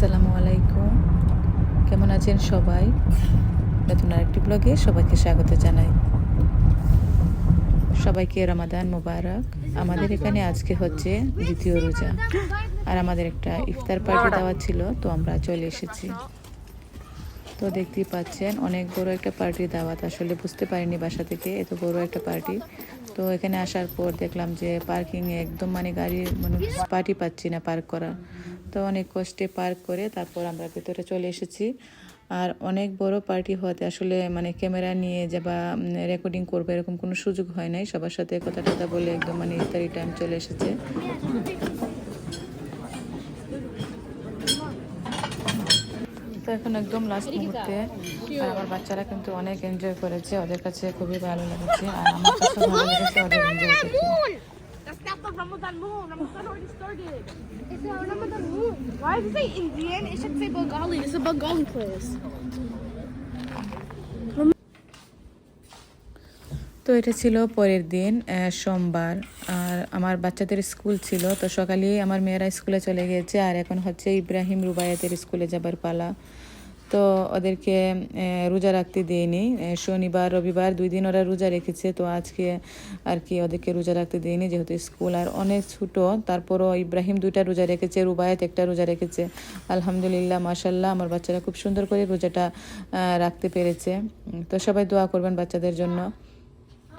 আসসালামু আলাইকুম। কেমন আছেন সবাই? নতুন আরেকটি ব্লগে সবাইকে স্বাগত জানাই। সবাইকে রমাদান মোবারক। আমাদের এখানে আজকে হচ্ছে দ্বিতীয় রোজা, আর আমাদের একটা ইফতার পার্টি দেওয়া ছিল, তো আমরা চলে এসেছি। তো দেখতেই পাচ্ছেন অনেক বড় একটা পার্টি দাওয়াত, আসলে বুঝতে পারিনি বাসা থেকে এত বড় একটা পার্টি। তো এখানে আসার পর দেখলাম যে পার্কিংয়ে একদম গাড়ি পার্টি পাচ্ছি না পার্ক করার। তো অনেক কষ্টে পার্ক করে তারপর আমরা ভেতরে চলে এসেছি। আর অনেক বড় পার্টি হতে আসলে ক্যামেরা নিয়ে যে বা রেকর্ডিং করবো এরকম কোনো সুযোগ হয় নাই। সবার সাথে কথা টথা বলে একদম ইফতারি টাইম চলে এসেছে। তো এখন একদম লাস্ট মুহূর্তে, আর আমার বাচ্চারা কিন্তু অনেক এনজয় করেছে, ওদের কাছে খুবই ভালো লেগেছে, আর আমার কাছে ভালো লেগেছে ওদের এনজয় করতে। That's not the Ramadan moon. Ramadan already started. It's a Ramadan moon. Why does it say Indian? It should say Bengali. It's a Bengali place. তো এটা ছিল পরের দিন সোমবার, আর আমার বাচ্চাদের স্কুল ছিল। তো সকালেই আমার মেয়েরা স্কুলে চলে গিয়েছে, আর এখন হচ্ছে ইব্রাহিম রুবায়াতের স্কুলে যাবার পালা। তো ওদেরকে রোজা রাখতে দেয়নি, শনিবার রবিবার 2 দিন ওরা রোজা রেখেছে। তো আজকে আর কি ওদেরকে রোজা রাখতে দেয়নি, যেহেতু স্কুল আর অনেক ছোটো। তারপরও ইব্রাহিম 2টা রোজা রেখেছে, রুবায়াত 1টা রোজা রেখেছে। আলহামদুলিল্লাহ, মাশাল্লাহ, আমার বাচ্চারা খুব সুন্দর করে রোজাটা রাখতে পেরেছে। তো সবাই দোয়া করবেন বাচ্চাদের জন্য।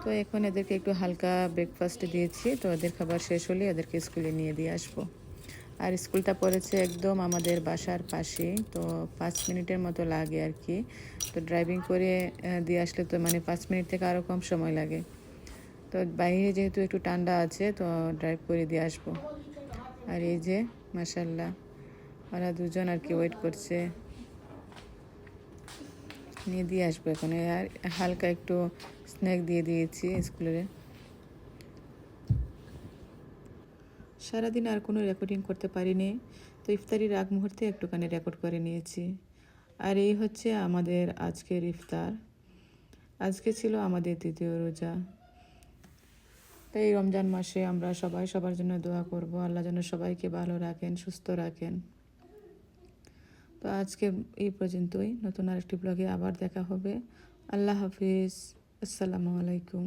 তো এখন এদেরকে একটু হালকা ব্রেকফাস্ট দিয়েছি, তো ওদের খাবার শেষ হলে ওদেরকে স্কুলে নিয়ে দিয়ে আসবো। আর স্কুলটা পড়েছে একদম আমাদের বাসার পাশেই, তো 5 মিনিটের মতো লাগে আর কি। তো ড্রাইভিং করে দিয়ে আসলে তো 5 মিনিট থেকে আরও কম সময় লাগে। তো বাইরে যেহেতু একটু ঠান্ডা আছে, তো ড্রাইভ করে দিয়ে আসবো। আর এই যে মাশাল্লাহ, ওরা দুজন আর কি ওয়েট করছে, নিয়ে দিয়ে আসবো এখন। আর হালকা একটু স্ন্যাক দিয়ে দিয়েছি স্কুলে। সারাদিন আর কোনো রেকর্ডিং করতে পারিনি, তো ইফতারির আগ মুহূর্তে একটুখানি রেকর্ড করে নিয়েছি। আর এই হচ্ছে আমাদের আজকের ইফতার। আজকে ছিল আমাদের দ্বিতীয় রোজা। তাই এই রমজান মাসে আমরা সবাই সবার জন্য দোয়া করব, আল্লাহ যেন সবাইকে ভালো রাখেন, সুস্থ রাখেন। তো আজকে এই পর্যন্তই। নতুন আরেকটি ব্লগে আবার দেখা হবে। আল্লাহ হাফিজ। আসসালামু আলাইকুম।